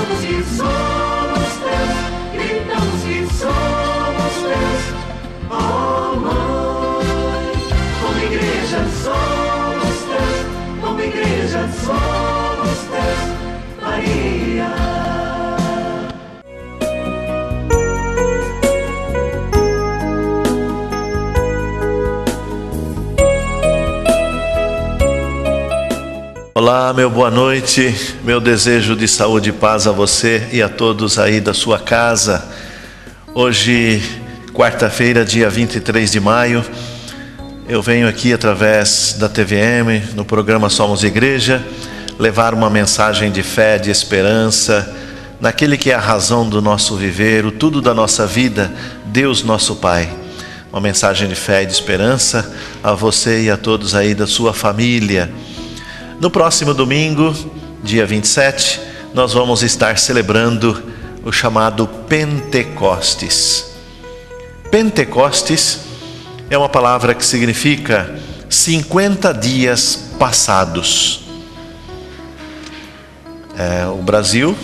Gritamos que somos teus, gritamos que somos teus, oh Mãe. Como igreja somos teus, como igreja somos teus, Maria. Olá, meu boa noite, meu desejo de saúde e paz a você e a todos aí da sua casa. Hoje, quarta-feira, dia 23 de maio, eu venho aqui através da TVM, no programa Somos Igreja, levar uma mensagem de fé, de esperança, naquele que é a razão do nosso viver, o tudo da nossa vida, Deus nosso Pai. Uma mensagem de fé e de esperança a você e a todos aí da sua família. No próximo domingo, dia 27, nós vamos estar celebrando o chamado Pentecostes. Pentecostes é uma palavra que significa 50 dias passados. O Brasil,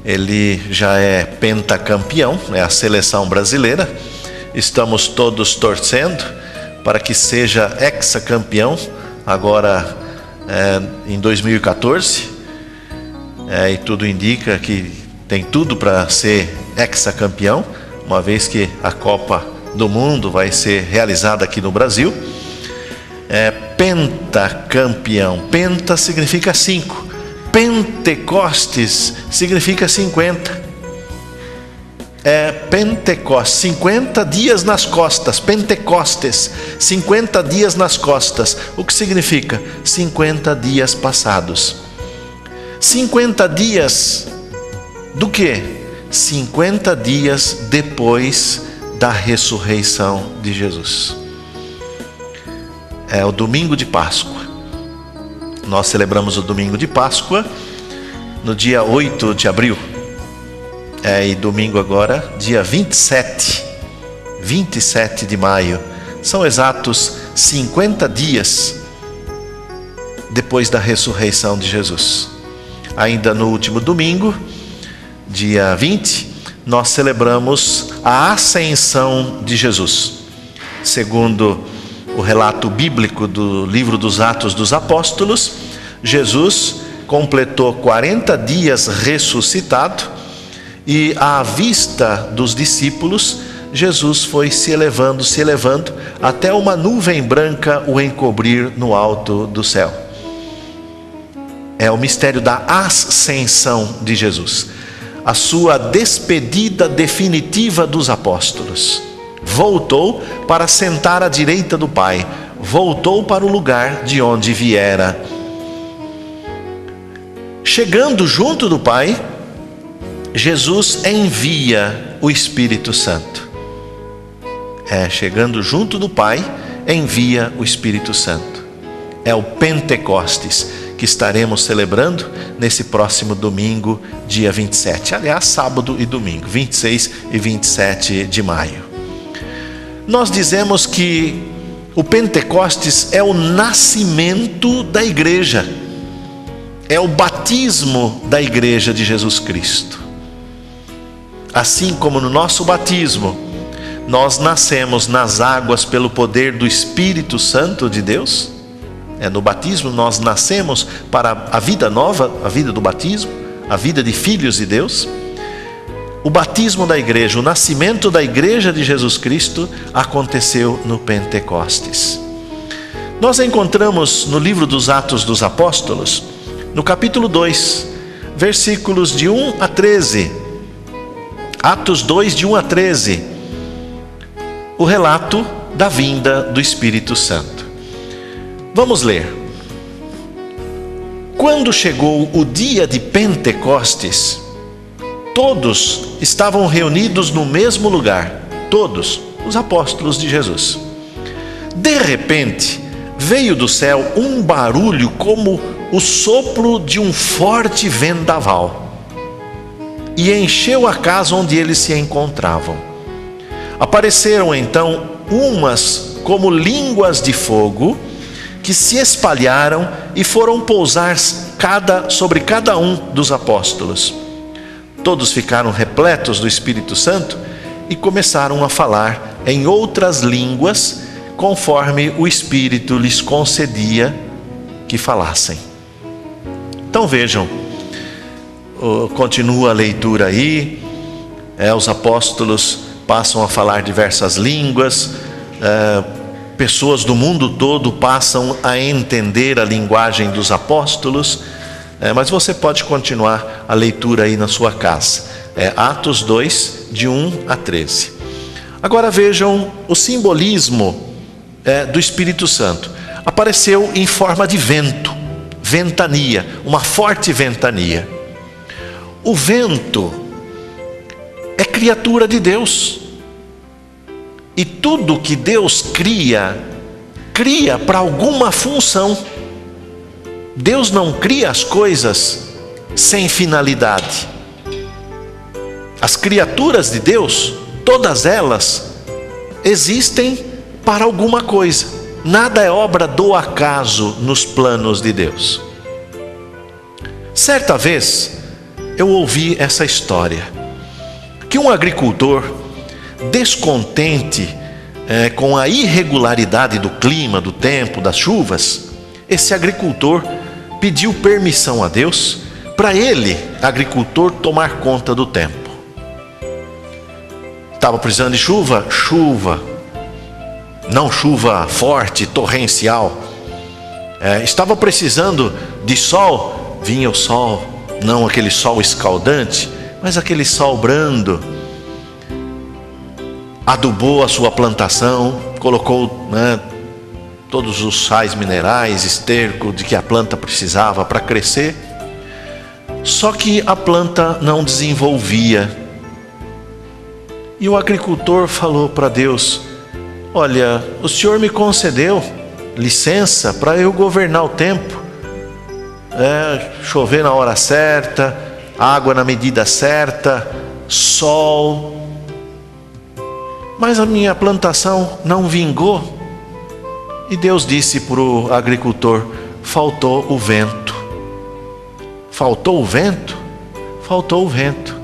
ele já é pentacampeão, é a seleção brasileira. Estamos todos torcendo para que seja hexacampeão agora em 2014, e tudo indica que tem tudo para ser hexacampeão, uma vez que a Copa do Mundo vai ser realizada aqui no Brasil. Pentacampeão, penta significa 5, Pentecostes significa 50. Pentecostes, 50 dias nas costas, Pentecostes, 50 dias nas costas. O que significa? 50 dias passados. 50 dias do quê? 50 dias depois da ressurreição de Jesus. É o domingo de Páscoa. Nós celebramos o domingo de Páscoa no dia 8 de abril. E domingo agora, dia 27 de maio, são exatos 50 dias depois da ressurreição de Jesus. Ainda no último domingo, dia 20, nós celebramos a ascensão de Jesus. Segundo o relato bíblico do livro dos Atos dos Apóstolos, Jesus completou 40 dias ressuscitado. E à vista dos discípulos, Jesus foi se elevando, até uma nuvem branca o encobrir no alto do céu. É o mistério da ascensão de Jesus, a sua despedida definitiva dos apóstolos. Voltou para sentar à direita do Pai, voltou para o lugar de onde viera. Chegando junto do Pai, Jesus envia o Espírito Santo. Chegando junto do Pai, envia o Espírito Santo. É o Pentecostes que estaremos celebrando nesse próximo domingo, dia 27. Aliás, sábado e domingo, 26 e 27 de maio. Nós dizemos que o Pentecostes é o nascimento da igreja. É o batismo da igreja de Jesus Cristo. Assim como no nosso batismo, nós nascemos nas águas pelo poder do Espírito Santo de Deus. No batismo nós nascemos para a vida nova, a vida do batismo, a vida de filhos de Deus. O batismo da igreja, o nascimento da igreja de Jesus Cristo aconteceu no Pentecostes. Nós encontramos no livro dos Atos dos Apóstolos, no capítulo 2, versículos de 1 a 13, Atos 2, de 1 a 13, o relato da vinda do Espírito Santo. Vamos ler. Quando chegou o dia de Pentecostes, todos estavam reunidos no mesmo lugar, todos os apóstolos de Jesus. De repente, veio do céu um barulho como o sopro de um forte vendaval, e encheu a casa onde eles se encontravam. Apareceram então umas como línguas de fogo, que se espalharam e foram pousar sobre cada um dos apóstolos. Todos ficaram repletos do Espírito Santo e começaram a falar em outras línguas, conforme o Espírito lhes concedia que falassem. Então vejam, continua a leitura aí, os apóstolos passam a falar diversas línguas, pessoas do mundo todo passam a entender a linguagem dos apóstolos, mas você pode continuar a leitura aí na sua casa. Atos 2, de 1 a 13. Agora vejam o simbolismo do Espírito Santo. Apareceu em forma de vento, ventania, uma forte ventania. O vento é criatura de Deus. E tudo que Deus cria para alguma função. Deus não cria as coisas sem finalidade. As criaturas de Deus, todas elas, existem para alguma coisa. Nada é obra do acaso nos planos de Deus. Certa vez, eu ouvi essa história, que um agricultor, descontente com a irregularidade do clima, do tempo, das chuvas, esse agricultor pediu permissão a Deus para ele, agricultor, tomar conta do tempo. Estava precisando de chuva? Chuva. Não chuva forte, torrencial. Estava precisando de sol? Vinha o sol. Não aquele sol escaldante, mas aquele sol brando. Adubou a sua plantação, colocou todos os sais minerais, esterco de que a planta precisava para crescer. Só que a planta não desenvolvia. E o agricultor falou para Deus: olha, o Senhor me concedeu licença para eu governar o tempo, chover na hora certa, água na medida certa, sol, mas a minha plantação não vingou. E Deus disse para o agricultor: faltou o vento. Faltou o vento? Faltou o vento.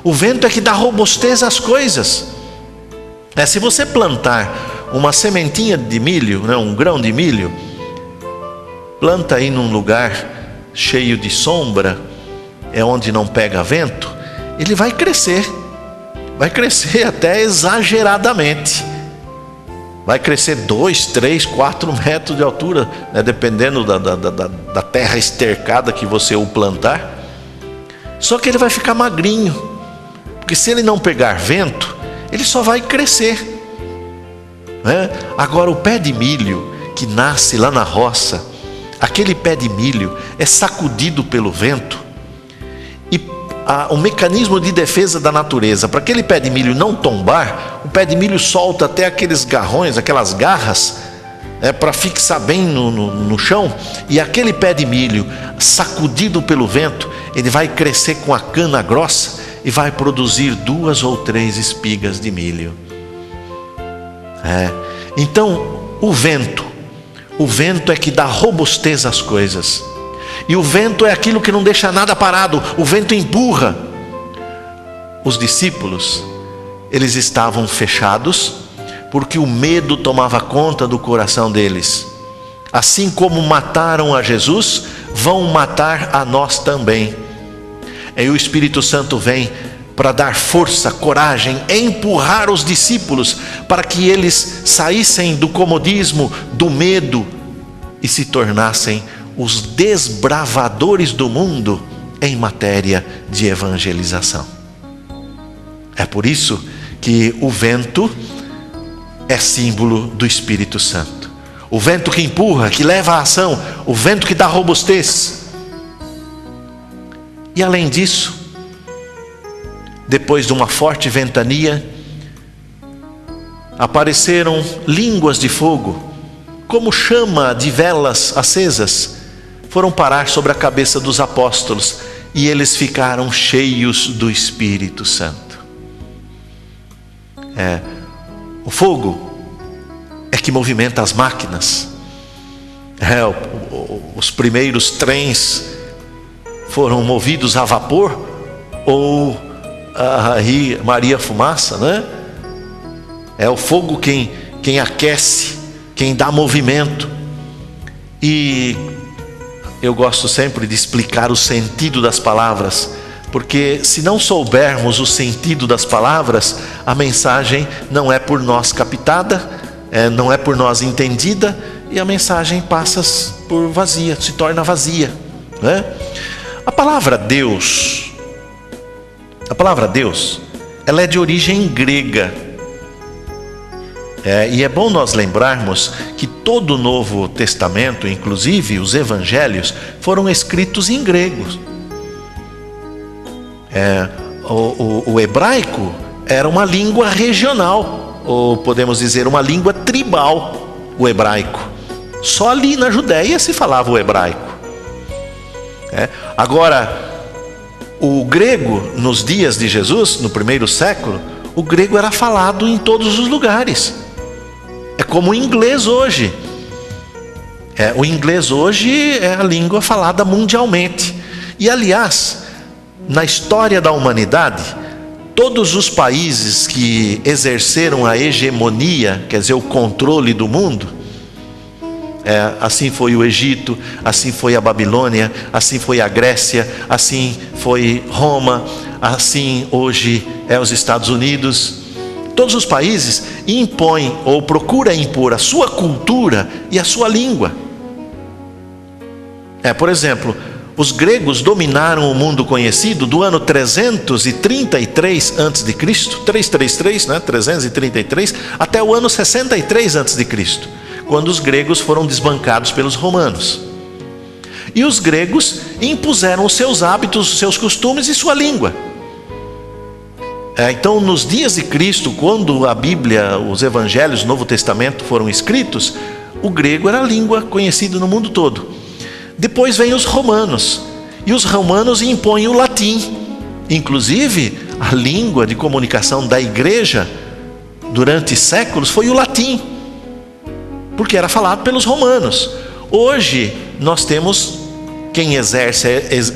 O vento é que dá robustez às coisas. Se você plantar uma sementinha de milho, um grão de milho, planta aí num lugar cheio de sombra, onde não pega vento, ele vai crescer até exageradamente. Vai crescer 2, 3, 4 metros de altura, dependendo da terra estercada que você o plantar. Só que ele vai ficar magrinho, porque se ele não pegar vento, ele só vai crescer. Agora o pé de milho que nasce lá na roça, aquele pé de milho é sacudido pelo vento, e o mecanismo de defesa da natureza, para aquele pé de milho não tombar, o pé de milho solta até aqueles garrões, aquelas garras, para fixar bem no chão, e aquele pé de milho sacudido pelo vento, ele vai crescer com a cana grossa e vai produzir 2 ou 3 espigas de milho. Então o vento é que dá robustez às coisas. E o vento é aquilo que não deixa nada parado. O vento empurra. Os discípulos, eles estavam fechados, porque o medo tomava conta do coração deles. Assim como mataram a Jesus, vão matar a nós também. E o Espírito Santo vem para dar força, coragem, empurrar os discípulos, para que eles saíssem do comodismo, do medo, e se tornassem os desbravadores do mundo em matéria de evangelização. É por isso que o vento é símbolo do Espírito Santo. O vento que empurra, que leva à ação, o vento que dá robustez. E além disso, depois de uma forte ventania, apareceram línguas de fogo, como chama de velas acesas, foram parar sobre a cabeça dos apóstolos, e eles ficaram cheios do Espírito Santo. O fogo é que movimenta as máquinas. Os primeiros trens foram movidos a vapor. ou aí Maria Fumaça, né? É o fogo quem aquece, quem dá movimento. E eu gosto sempre de explicar o sentido das palavras, porque se não soubermos o sentido das palavras, a mensagem não é por nós captada, não é por nós entendida, e a mensagem passa por vazia, se torna vazia, né? A palavra Deus, ela é de origem grega. E é bom nós lembrarmos que todo o Novo Testamento, inclusive os evangelhos, foram escritos em grego. O hebraico era uma língua regional, ou podemos dizer uma língua tribal, o hebraico. Só ali na Judéia se falava o hebraico. Agora, o grego, nos dias de Jesus, no primeiro século, o grego era falado em todos os lugares. É como o inglês hoje. O inglês hoje é a língua falada mundialmente. E, aliás, na história da humanidade, todos os países que exerceram a hegemonia, quer dizer, o controle do mundo, assim foi o Egito, assim foi a Babilônia, assim foi a Grécia, assim foi Roma, assim hoje é os Estados Unidos. Todos os países impõem ou procuram impor a sua cultura e a sua língua. Por exemplo, os gregos dominaram o mundo conhecido do ano 333 a.C., 333, né? 333, até o ano 63 a.C., quando os gregos foram desbancados pelos romanos. E os gregos impuseram os seus hábitos, os seus costumes e sua língua. Então, nos dias de Cristo, quando a Bíblia, os Evangelhos, o Novo Testamento foram escritos, o grego era a língua conhecida no mundo todo. Depois vem os romanos, e os romanos impõem o latim. Inclusive, a língua de comunicação da igreja durante séculos foi o latim, porque era falado pelos romanos. Hoje, nós temos quem exerce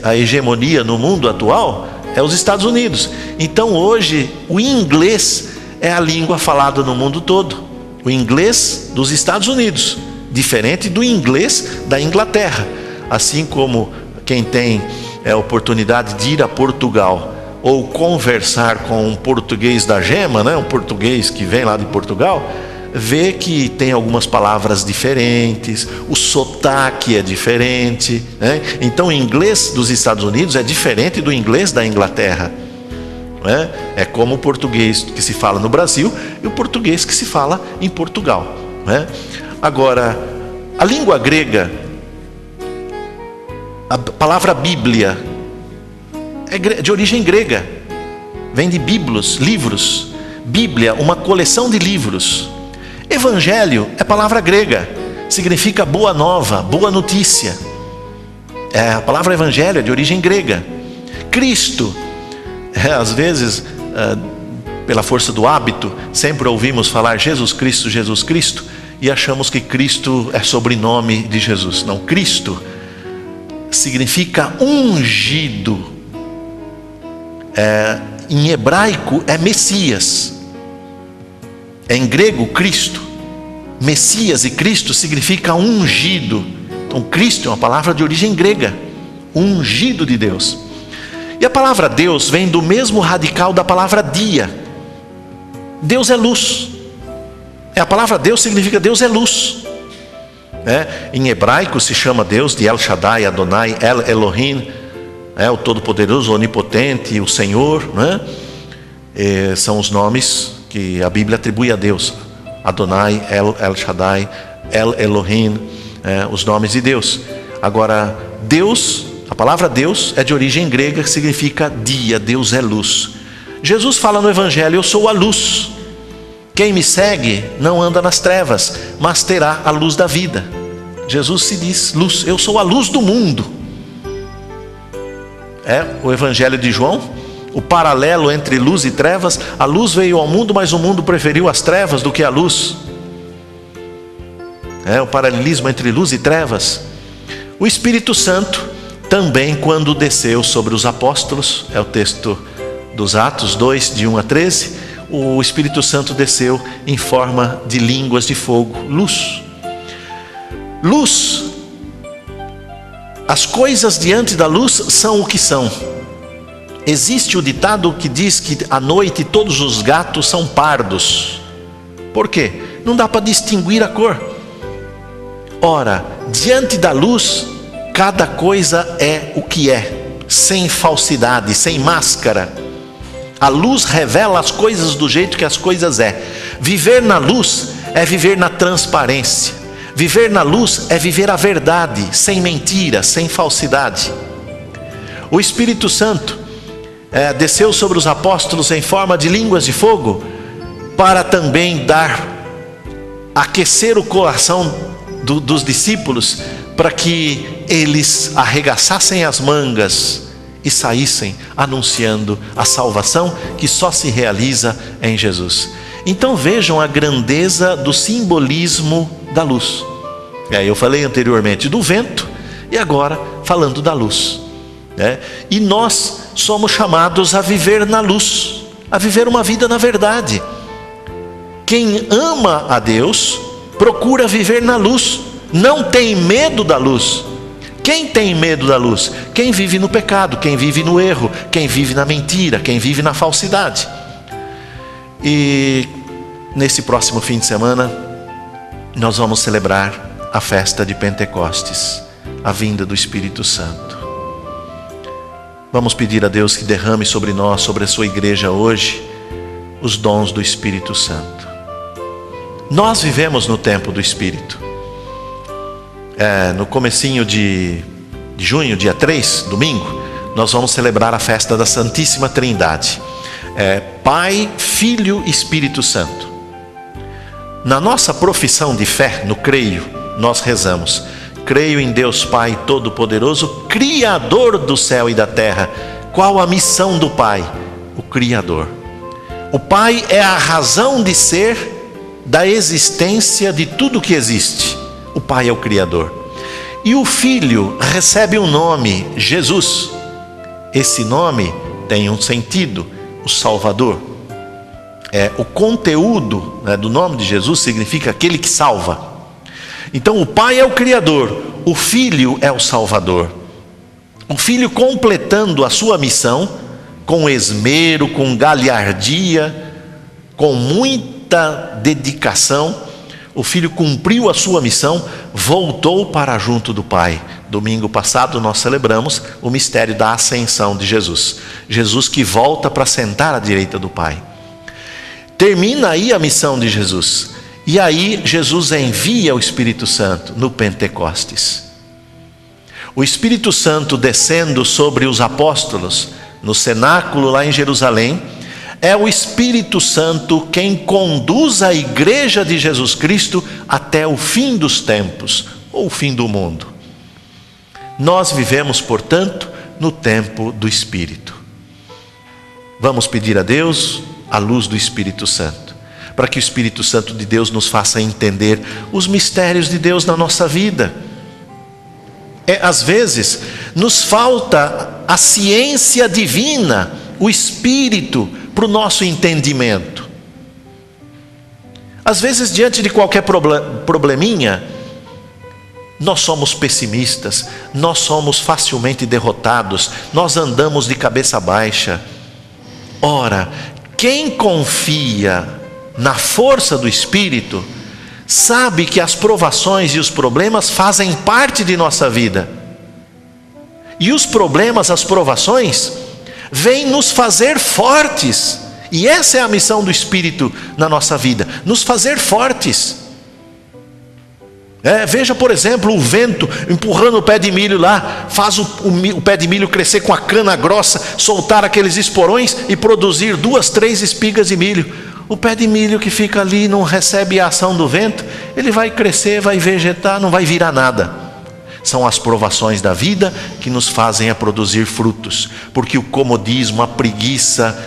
a hegemonia no mundo atual, é os Estados Unidos. Então hoje o inglês é a língua falada no mundo todo, o inglês dos Estados Unidos, diferente do inglês da Inglaterra. Assim como quem tem a oportunidade de ir a Portugal ou conversar com um português da gema, né, um português que vem lá de Portugal, vê que tem algumas palavras diferentes, o sotaque é diferente, né? Então o inglês dos Estados Unidos é diferente do inglês da Inglaterra, né? É como o português que se fala no Brasil e o português que se fala em Portugal, né? Agora, a língua grega, a palavra Bíblia é de origem grega, vem de biblos, livros. Bíblia, uma coleção de livros. Evangelho é palavra grega, significa boa nova, boa notícia. A palavra evangelho é de origem grega. Cristo, às vezes, pela força do hábito, sempre ouvimos falar Jesus Cristo, e achamos que Cristo é sobrenome de Jesus. Não, Cristo significa ungido. Em hebraico é Messias. Em grego, Cristo. Messias e Cristo significa ungido. Então, Cristo é uma palavra de origem grega, ungido de Deus. E a palavra Deus vem do mesmo radical da palavra dia. Deus é luz. A palavra Deus significa Deus é luz. Em hebraico se chama Deus de El Shaddai, Adonai, El Elohim, o Todo-Poderoso, o Onipotente, o Senhor, né? São os nomes que a Bíblia atribui a Deus. Adonai, El Shaddai, El Elohim, os nomes de Deus. Agora, Deus, a palavra Deus é de origem grega, que significa dia, Deus é luz. Jesus fala no Evangelho: eu sou a luz. Quem me segue não anda nas trevas, mas terá a luz da vida. Jesus se diz luz, eu sou a luz do mundo. O Evangelho de João, o paralelo entre luz e trevas. A luz veio ao mundo, mas o mundo preferiu as trevas do que a luz. O paralelismo entre luz e trevas. O Espírito Santo também quando desceu sobre os apóstolos, é o texto dos Atos 2, de 1 a 13, o Espírito Santo desceu em forma de línguas de fogo, luz. Luz, as coisas diante da luz são o que são. Existe o ditado que diz que à noite todos os gatos são pardos. Por quê? Não dá para distinguir a cor. Ora, diante da luz, cada coisa é o que é, sem falsidade, sem máscara. A luz revela as coisas do jeito que as coisas é. Viver na luz é viver na transparência. Viver na luz é viver a verdade, sem mentira, sem falsidade. O Espírito Santo desceu sobre os apóstolos em forma de línguas de fogo, para também aquecer o coração dos discípulos, para que eles arregaçassem as mangas e saíssem anunciando a salvação que só se realiza em Jesus. Então vejam a grandeza do simbolismo da luz. Eu falei anteriormente do vento e agora falando da luz. E nós somos chamados a viver na luz, a viver uma vida na verdade. Quem ama a Deus procura viver na luz, não tem medo da luz. Quem tem medo da luz? Quem vive no pecado, quem vive no erro, quem vive na mentira, quem vive na falsidade. E nesse próximo fim de semana nós vamos celebrar a festa de Pentecostes, a vinda do Espírito Santo. Vamos pedir a Deus que derrame sobre nós, sobre a sua igreja hoje, os dons do Espírito Santo. Nós vivemos no tempo do Espírito. No comecinho de junho, dia 3, domingo, nós vamos celebrar a festa da Santíssima Trindade. Pai, Filho e Espírito Santo. Na nossa profissão de fé, no creio, nós rezamos: creio em Deus Pai Todo-Poderoso, Criador do céu e da terra. Qual a missão do Pai? O Criador. O Pai é a razão de ser da existência de tudo que existe. O Pai é o Criador. E o Filho recebe um nome, Jesus. Esse nome tem um sentido, o Salvador. O conteúdo do nome de Jesus significa aquele que salva. Então o Pai é o Criador, o Filho é o Salvador. O Filho completando a sua missão com esmero, com galhardia, com muita dedicação. O Filho cumpriu a sua missão, voltou para junto do Pai. Domingo passado nós celebramos o mistério da ascensão de Jesus. Jesus que volta para sentar à direita do Pai. Termina aí a missão de Jesus. E aí Jesus envia o Espírito Santo no Pentecostes. O Espírito Santo descendo sobre os apóstolos no cenáculo lá em Jerusalém, é o Espírito Santo quem conduz a igreja de Jesus Cristo até o fim dos tempos, ou o fim do mundo. Nós vivemos, portanto, no tempo do Espírito. Vamos pedir a Deus a luz do Espírito Santo, para que o Espírito Santo de Deus nos faça entender os mistérios de Deus na nossa vida. Às vezes, nos falta a ciência divina, o Espírito, para o nosso entendimento. Às vezes, diante de qualquer probleminha, nós somos pessimistas, nós somos facilmente derrotados, nós andamos de cabeça baixa. Ora, quem confia na força do Espírito, sabe que as provações e os problemas fazem parte de nossa vida. E os problemas, as provações, vêm nos fazer fortes. E essa é a missão do Espírito na nossa vida, nos fazer fortes. Veja, por exemplo, o vento empurrando o pé de milho lá, faz o pé de milho crescer com a cana grossa, soltar aqueles esporões e produzir 2, 3 espigas de milho. O pé de milho que fica ali, não recebe a ação do vento, ele vai crescer, vai vegetar, não vai virar nada. São as provações da vida que nos fazem a produzir frutos, porque o comodismo, a preguiça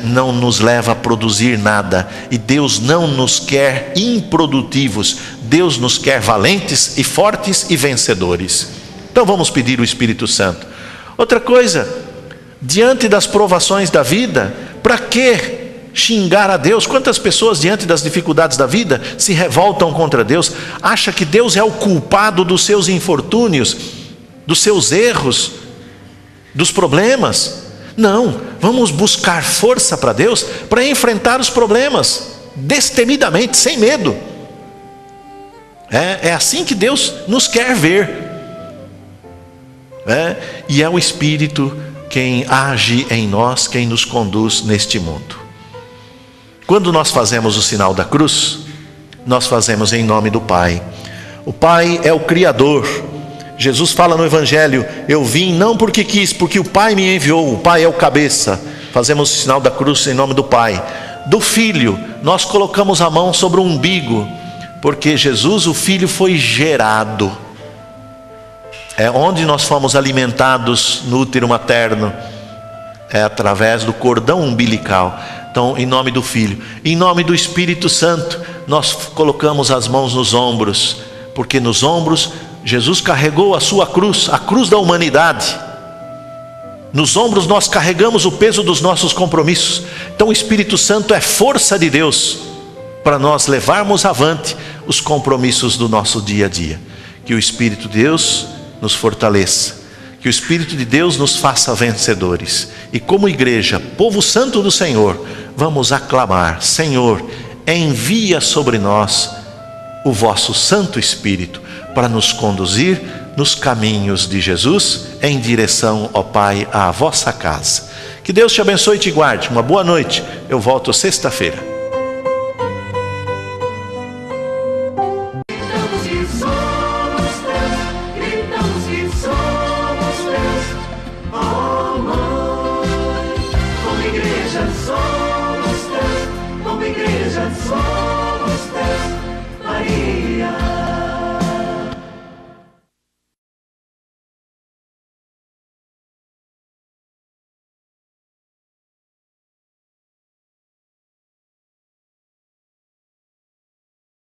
não nos leva a produzir nada, e Deus não nos quer improdutivos, Deus nos quer valentes e fortes e vencedores. Então vamos pedir o Espírito Santo. Outra coisa, diante das provações da vida, para que xingar a Deus? Quantas pessoas diante das dificuldades da vida se revoltam contra Deus, acha que Deus é o culpado dos seus infortúnios, dos seus erros, dos problemas? Não, vamos buscar força para Deus para enfrentar os problemas destemidamente, sem medo. É assim que Deus nos quer ver. E é o Espírito quem age em nós, quem nos conduz neste mundo. Quando nós fazemos o sinal da cruz, nós fazemos em nome do Pai. O Pai é o Criador. Jesus fala no Evangelho: eu vim não porque quis, porque o Pai me enviou. O Pai é o cabeça. Fazemos o sinal da cruz em nome do Pai. Do Filho, nós colocamos a mão sobre o umbigo, porque Jesus, o Filho, foi gerado. É onde nós fomos alimentados no útero materno, é através do cordão umbilical. Então, em nome do Filho, em nome do Espírito Santo, nós colocamos as mãos nos ombros, porque nos ombros Jesus carregou a sua cruz, a cruz da humanidade. Nos ombros nós carregamos o peso dos nossos compromissos. Então o Espírito Santo é força de Deus para nós levarmos avante os compromissos do nosso dia a dia. Que o Espírito de Deus nos fortaleça, que o Espírito de Deus nos faça vencedores. E como igreja, povo santo do Senhor, vamos aclamar: Senhor, envia sobre nós o vosso Santo Espírito para nos conduzir nos caminhos de Jesus, em direção, ó Pai, à vossa casa. Que Deus te abençoe e te guarde. Uma boa noite. Eu volto sexta-feira.